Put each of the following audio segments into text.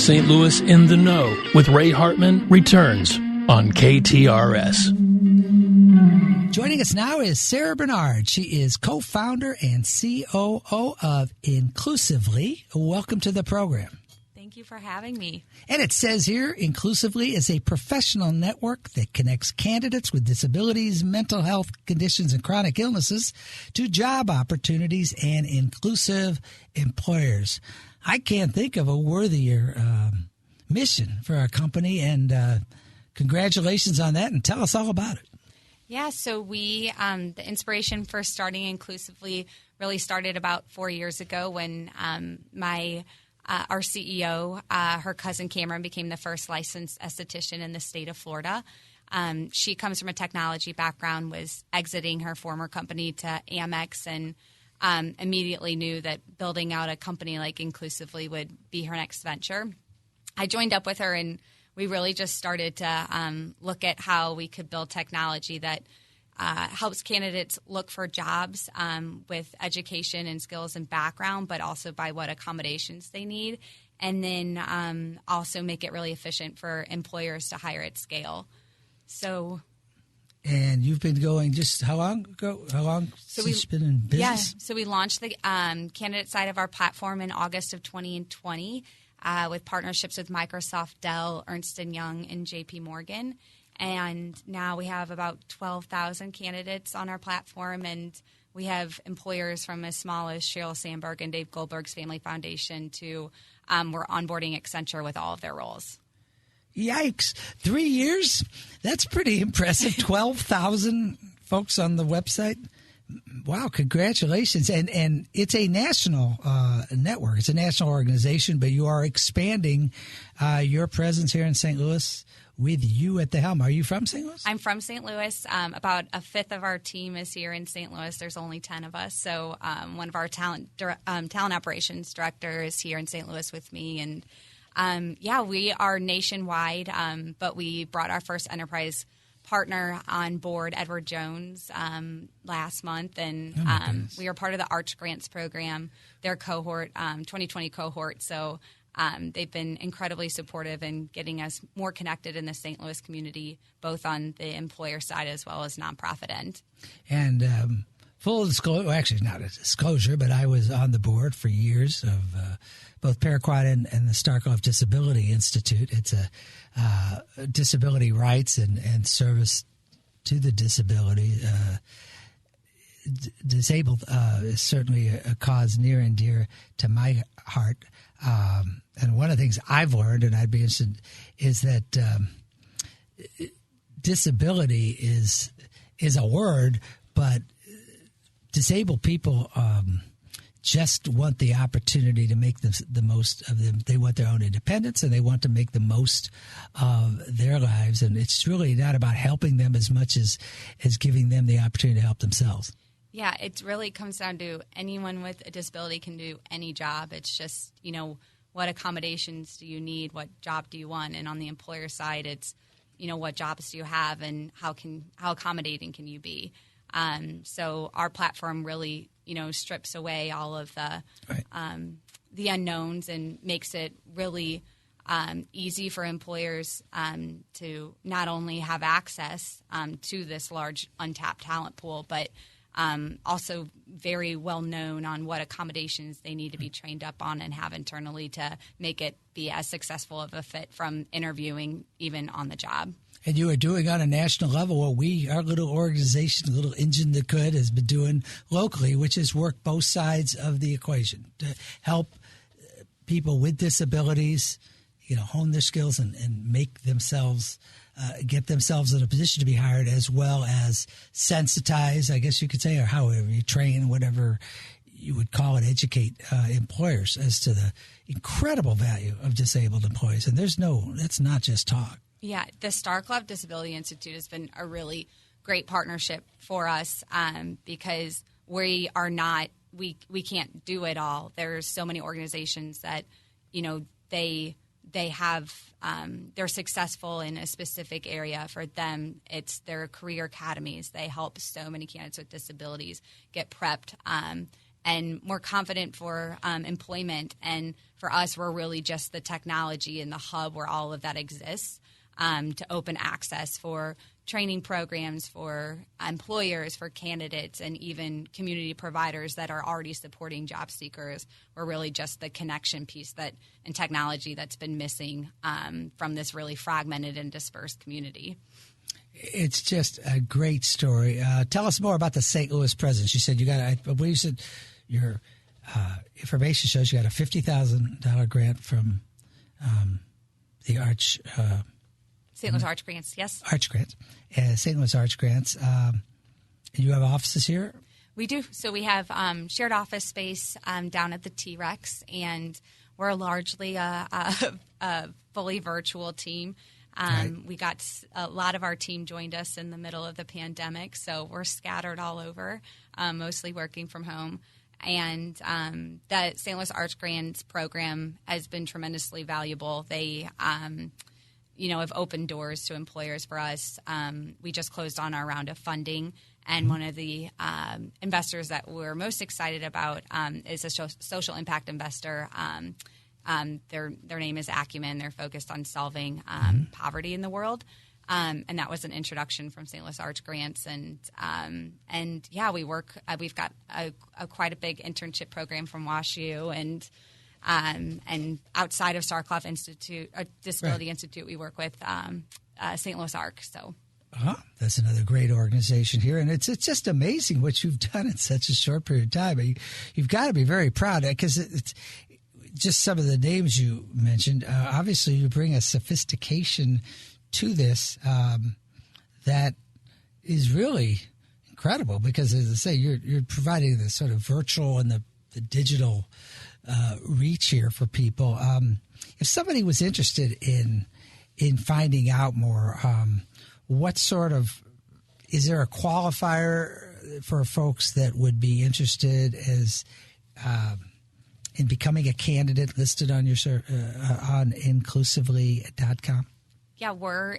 St. Louis in the Know with Ray Hartmann returns on KTRS. Joining us now is Sarah Bernard. She is co-founder and COO of Inclusively. Welcome to the program. Thank you for having me. And it says here, Inclusively is a professional network that connects candidates with disabilities, mental health conditions, and chronic illnesses to job opportunities and inclusive employers. I can't think of a worthier mission for our company, and congratulations on that, and tell us all about it. Yeah, so we, the inspiration for starting Inclusively really started about 4 years ago when our CEO, her cousin Cameron, became the first licensed esthetician in the state of Florida. She comes from a technology background, was exiting her former company to Amex, and immediately knew that building out a company like Inclusively would be her next venture. I joined up with her, and we really just started to look at how we could build technology that helps candidates look for jobs with education and skills and background, but also by what accommodations they need, and then also make it really efficient for employers to hire at scale. And you've been going just how long ago? How long since you've been in business? Yeah, so we launched the candidate side of our platform in August of 2020 with partnerships with Microsoft, Dell, Ernst & Young, and JP Morgan. And now we have about 12,000 candidates on our platform, and we have employers from as small as Sheryl Sandberg and Dave Goldberg's Family Foundation to we're onboarding Accenture with all of their roles. Yikes. 3 years? That's pretty impressive. 12,000 folks on the website. Wow, congratulations. And it's a national network. It's a national organization, but you are expanding your presence here in St. Louis with you at the helm. Are you from St. Louis? I'm from St. Louis. About a fifth of our team is here in St. Louis. There's only 10 of us. So one of our talent operations director is here in St. Louis with me. And we are nationwide, but we brought our first enterprise partner on board, Edward Jones, last month, and we are part of the Arch Grants program, their cohort, 2020 cohort. So they've been incredibly supportive in getting us more connected in the St. Louis community, both on the employer side as well as nonprofit end. And full disclosure, well, actually not a disclosure, but I was on the board for years of both Paraquat and the Starkloff Disability Institute. It's a disability rights and service to the disability. Disabled is certainly a cause near and dear to my heart. And one of the things I've learned, and I'd be interested, is that disability is a word, but disabled people just want the opportunity to make the most of them. They want their own independence, and they want to make the most of their lives. And it's really not about helping them as much as giving them the opportunity to help themselves. Yeah, it really comes down to anyone with a disability can do any job. It's just, what accommodations do you need? What job do you want? And on the employer side, it's, what jobs do you have, and how accommodating can you be? So our platform really, strips away all of the unknowns and makes it really easy for employers to not only have access to this large untapped talent pool, but also very well known on what accommodations they need to be trained up on and have internally to make it be as successful of a fit from interviewing even on the job. And you are doing on a national level what our little organization, little engine that could, has been doing locally, which is work both sides of the equation to help people with disabilities, hone their skills and make themselves, get themselves in a position to be hired, as well as sensitize, I guess you could say, or however you train, whatever you would call it, educate employers as to the incredible value of disabled employees. And that's not just talk. Yeah, the Starkloff Disability Institute has been a really great partnership for us because we can't do it all. There's so many organizations that, they have they're successful in a specific area. For them, it's their career academies. They help so many candidates with disabilities get prepped and more confident for employment. And for us, we're really just the technology and the hub where all of that exists, to open access for training programs for employers, for candidates, and even community providers that are already supporting job seekers. We're really just the connection piece and technology that's been missing from this really fragmented and dispersed community. It's just a great story. Tell us more about the St. Louis presence. You said I believe you said your information shows you got a $50,000 grant from the Arch. St. Louis Arch Grants, yes. Arch Grants. St. Louis Arch Grants. And you have offices here? We do. So we have shared office space down at the T-Rex, and we're largely a fully virtual team. Right. We got a lot of our team joined us in the middle of the pandemic, so we're scattered all over, mostly working from home. And the St. Louis Arch Grants program has been tremendously valuable. They have opened doors to employers for us. We just closed on our round of funding, and one of the investors that we're most excited about is a social impact investor. Their name is Acumen. They're focused on solving poverty in the world. And that was an introduction from St. Louis Arch Grants, and we work. We've got quite a big internship program from WashU, and outside of Starkloff Institute, Disability Institute, we work with St. Louis Arc. So, that's another great organization here, and it's just amazing what you've done in such a short period of time. You've got to be very proud because it's just some of the names you mentioned. Obviously, you bring a sophistication to this that is really incredible. Because, as I say, you're providing the sort of virtual and the digital reach here for people. If somebody was interested in finding out more, what sort of is there a qualifier for folks that would be interested as in becoming a candidate listed on your on inclusively.com? Yeah,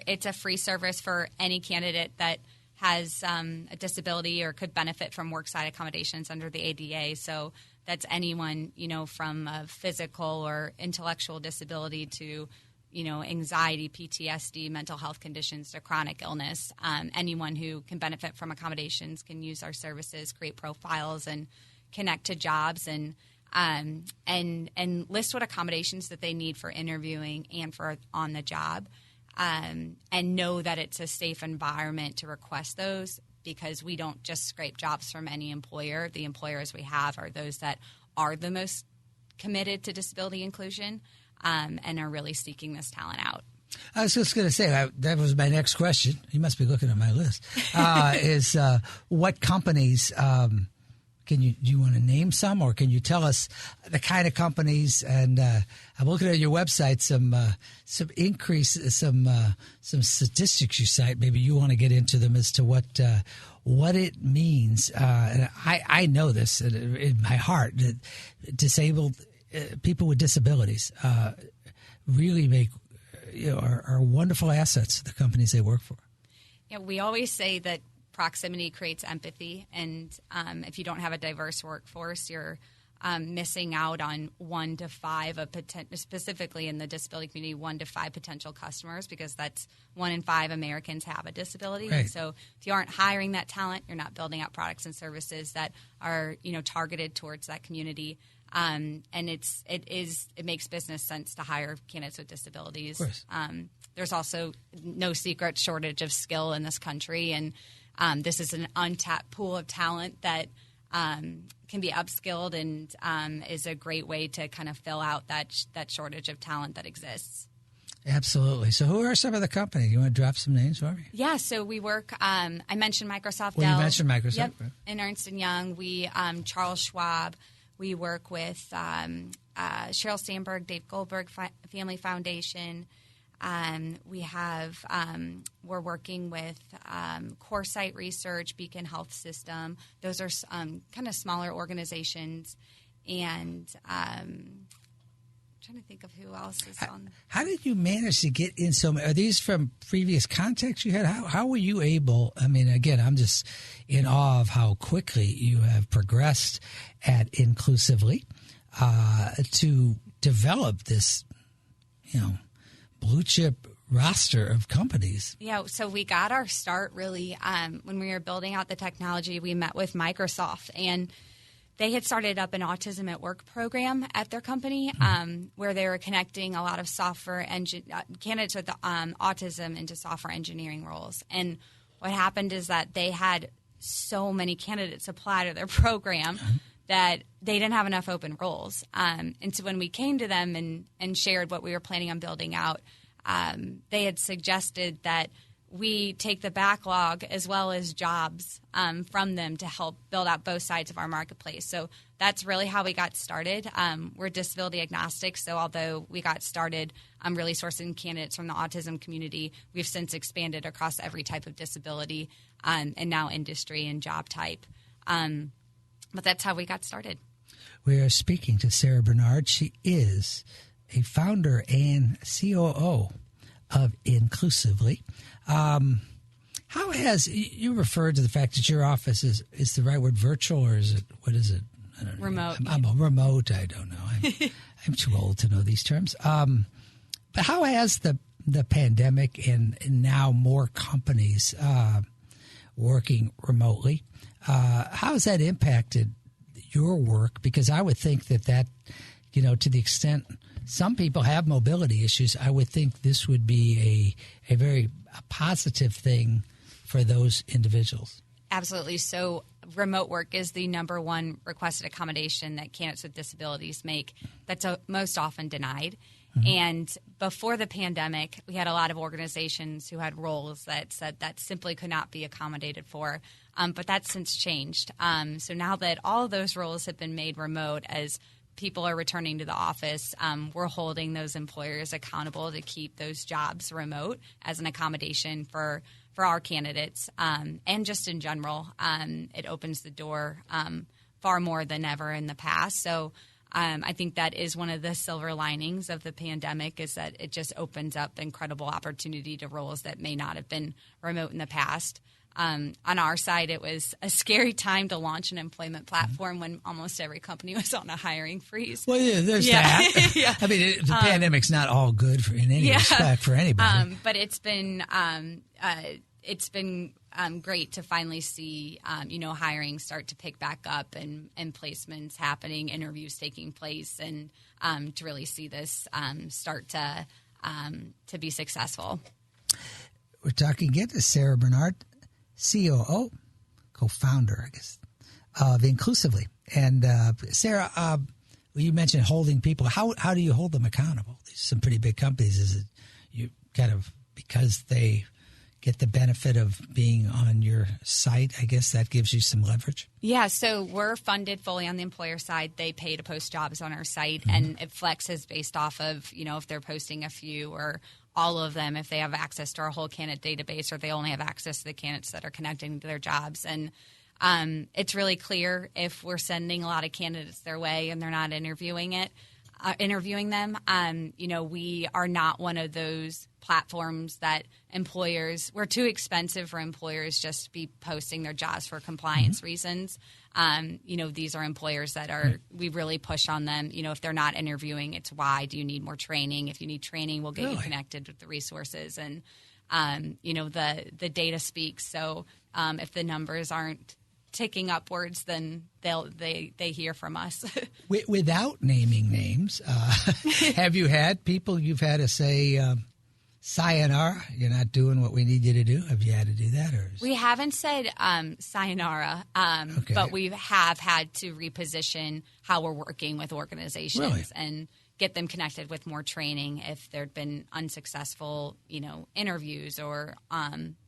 it's a free service for any candidate that has a disability or could benefit from worksite accommodations under the ADA. So that's anyone, from a physical or intellectual disability to, anxiety, PTSD, mental health conditions to chronic illness. Anyone who can benefit from accommodations can use our services, create profiles, and connect to jobs and list what accommodations that they need for interviewing and for on the job. And know that it's a safe environment to request those, because we don't just scrape jobs from any employer. The employers we have are those that are the most committed to disability inclusion and are really seeking this talent out. I was just going to say, that was my next question. You must be looking at my list. Is what companies do you want to name some, or can you tell us the kind of companies? And I'm looking at your website, some statistics you cite. Maybe you want to get into them as to what it means. And I know this in my heart that disabled people with disabilities really make are wonderful assets to the companies they work for. Yeah, we always say that proximity creates empathy, and if you don't have a diverse workforce, you're missing out on 1 to 5 specifically in the disability community, 1 to 5 potential customers, because that's 1 in 5 Americans have a disability. Right. So if you aren't hiring that talent, you're not building out products and services that are targeted towards that community. And it makes business sense to hire candidates with disabilities. Of course. There's also no secret shortage of skill in this country, and this is an untapped pool of talent that can be upskilled and is a great way to kind of fill out that shortage of talent that exists. Absolutely. So who are some of the companies? You want to drop some names for me? Yeah, so we work, I mentioned Microsoft, Well, Dell. you mentioned Microsoft. Yep, Right. and Ernst & Young. We, Charles Schwab. We work with Sheryl Sandberg, Dave Goldberg Family Foundation. We're working with CoreSight Research, Beacon Health System. Those are kind of smaller organizations. And trying trying to think of who else is on. How did you manage to get in so many? Are these from previous contacts you had? How were you able? I mean, again, I'm just in awe of how quickly you have progressed at Inclusively to develop this, blue chip roster of companies. Yeah, so we got our start really when we were building out the technology. We met with Microsoft, and they had started up an Autism at Work program at their company where they were connecting a lot of candidates with autism into software engineering roles. And what happened is that they had so many candidates apply to their program that they didn't have enough open roles. And so when we came to them and shared what we were planning on building out, they had suggested that we take the backlog as well as jobs from them to help build out both sides of our marketplace. So that's really how we got started. We're disability agnostic, so although we got started really sourcing candidates from the autism community, we've since expanded across every type of disability and now industry and job type. But that's how we got started. We are speaking to Sarah Bernard. She is a founder and COO of Inclusively. How has you referred to the fact that your office is the right word, virtual, or is it, what is it? I don't know. Remote. I'm a remote. I don't know. I'm too old to know these terms. But how has the pandemic and now more companies working remotely, how has that impacted your work? Because I would think that to the extent some people have mobility issues, I would think this would be a very positive thing for those individuals. Absolutely. So remote work is the number one requested accommodation that candidates with disabilities make that's most often denied. Mm-hmm. And before the pandemic, we had a lot of organizations who had roles that said that simply could not be accommodated for. But that's since changed. So now that all of those roles have been made remote, as people are returning to the office, we're holding those employers accountable to keep those jobs remote as an accommodation for our candidates. And just in general, it opens the door far more than ever in the past. So I think that is one of the silver linings of the pandemic, is that it just opens up incredible opportunity to roles that may not have been remote in the past. On our side, it was a scary time to launch an employment platform when almost every company was on a hiring freeze. Well, yeah, there's that. Yeah. I mean, the pandemic's not all good in any respect for anybody. But it's been great to finally see hiring start to pick back up and placements happening, interviews taking place, and to really see this start to be successful. We're talking again to Sarah Bernard, COO, co-founder, I guess, of Inclusively. And Sarah, you mentioned holding people. How do you hold them accountable? These are some pretty big companies. Is it you kind of because they get the benefit of being on your site? I guess that gives you some leverage. Yeah, so we're funded fully on the employer side. They pay to post jobs on our site, and it flexes based off of if they're posting a few or all of them, if they have access to our whole candidate database, or they only have access to the candidates that are connecting to their jobs. And it's really clear if we're sending a lot of candidates their way and they're not interviewing them. We are not one of those platforms that we're too expensive for employers just to be posting their jobs for compliance reasons. These are employers that we really push on them. If they're not interviewing, it's why. Do you need more training? If you need training, we'll get you connected with the resources. And, the data speaks. So if the numbers aren't ticking upwards, then they hear from us. Without naming names, have you had people you've had to say, sayonara, you're not doing what we need you to do? Have you had to do that? We haven't said sayonara, but we have had to reposition how we're working with organizations and get them connected with more training if there had been unsuccessful, interviews or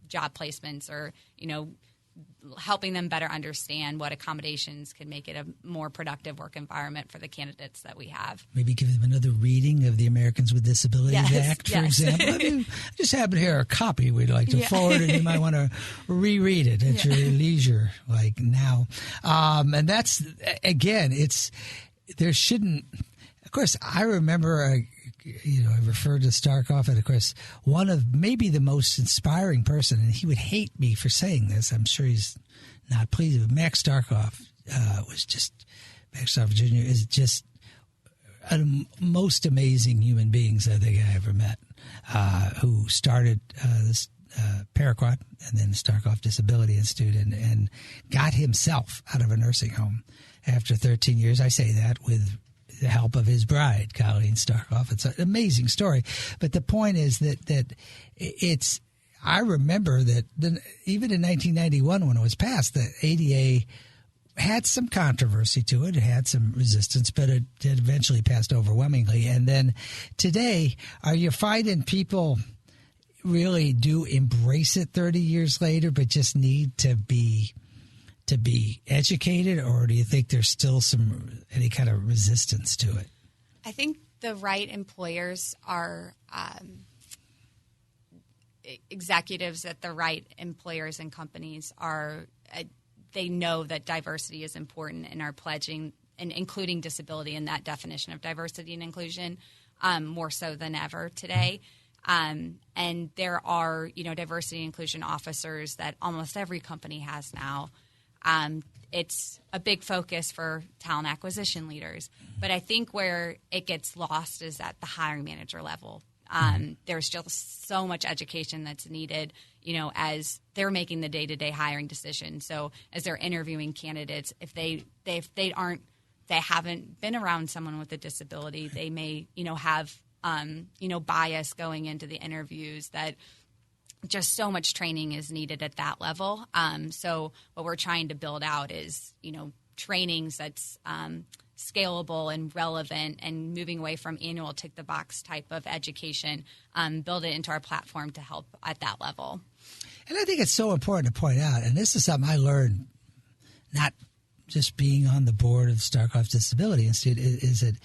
job placements, or, helping them better understand what accommodations can make it a more productive work environment for the candidates that we have. Maybe give them another reading of the Americans with Disabilities Act, for example. I just happen to hear a copy we'd like to forward, and you might want to reread it at your leisure, like now. And that's, again, there shouldn't Of course, I remember, I referred to Starkov, and of course, one of maybe the most inspiring person, and he would hate me for saying this. I'm sure he's not pleased, but Max Starkov Max Starkov Jr. is just one of the most amazing human beings I think I ever met, who started this Paraquat and then the Starkov Disability Institute and got himself out of a nursing home after 13 years. I say that with the help of his bride, Colleen Starkov. It's an amazing story. But the point is that I remember that even in 1991 when it was passed, the ADA had some controversy to it. It had some resistance, but it eventually passed overwhelmingly. And then today, are you finding people really do embrace it 30 years later, but just need to be educated, or do you think there's still any kind of resistance to it? I think the right employers are executives at the right employers and companies are they know that diversity is important and are pledging and including disability in that definition of diversity and inclusion more so than ever today. And there are, diversity and inclusion officers that almost every company has now. It's a big focus for talent acquisition leaders. But I think where it gets lost is at the hiring manager level. There's just so much education that's needed, as they're making the day-to-day hiring decision. So as they're interviewing candidates, if they haven't been around someone with a disability, they may, have, bias going into the interviews that just so much training is needed at that level. So what we're trying to build out is, trainings that's scalable and relevant and moving away from annual tick the box type of education, build it into our platform to help at that level. And I think it's so important to point out, and this is something I learned not just being on the board of Starkov Disability Institute, is that,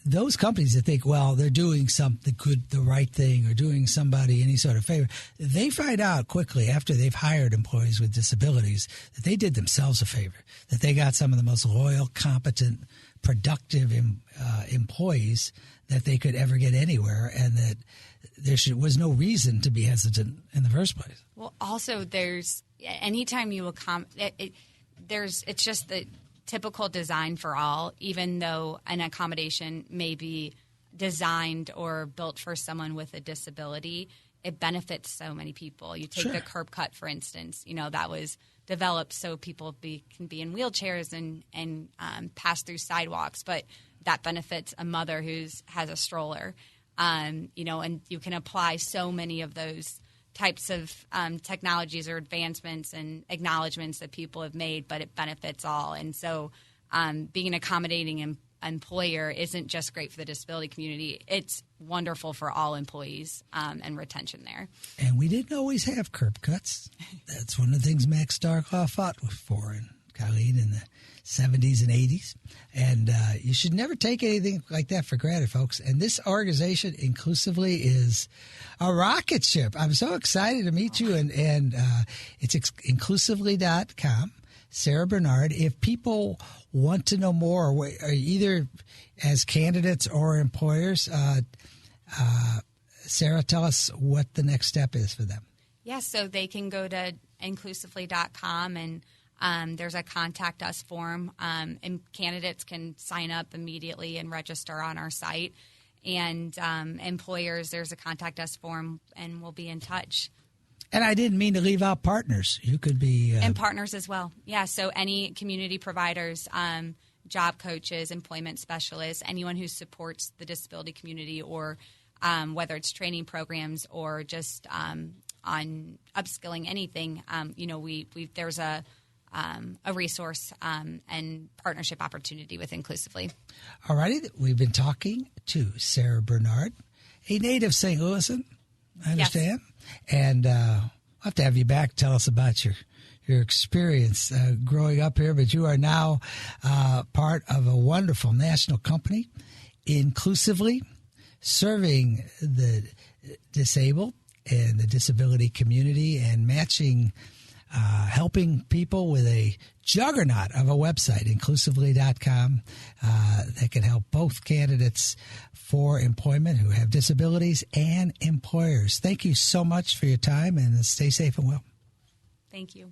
those companies that think, well, they're doing something good, the right thing, or doing somebody any sort of favor, they find out quickly after they've hired employees with disabilities that they did themselves a favor, that they got some of the most loyal, competent, productive employees that they could ever get anywhere, and that there was no reason to be hesitant in the first place. Well, also anytime you it's just the typical design for all, even though an accommodation may be designed or built for someone with a disability, it benefits so many people. You take the curb cut, for instance, that was developed so people can be in wheelchairs and pass through sidewalks, but that benefits a mother who has a stroller. And you can apply so many of those types of technologies or advancements and acknowledgments that people have made, but it benefits all. And so being an accommodating employer isn't just great for the disability community. It's wonderful for all employees and retention there. And we didn't always have curb cuts. That's one of the things Max Starkov fought for, and Colleen in the 70s and 80s. And you should never take anything like that for granted, folks. And this organization, Inclusively, is a rocket ship. I'm so excited to meet you. And it's inclusively.com. Sarah Bernard. If people want to know more, either as candidates or employers, Sarah, tell us what the next step is for them. Yeah, so they can go to inclusively.com and there's a contact us form, and candidates can sign up immediately and register on our site. And employers, there's a contact us form, and we'll be in touch. And I didn't mean to leave out partners. You could be... And partners as well. Yeah, so any community providers, job coaches, employment specialists, anyone who supports the disability community, or whether it's training programs or just on upskilling anything, there's a resource and partnership opportunity with Inclusively. All righty. We've been talking to Sarah Bernard, a native St. Louisan, I understand. Yes. And I'll have to have you back. Tell us about your experience growing up here. But you are now part of a wonderful national company, Inclusively, serving the disabled and the disability community and matching helping people with a juggernaut of a website, inclusively.com, that can help both candidates for employment who have disabilities and employers. Thank you so much for your time, and stay safe and well. Thank you.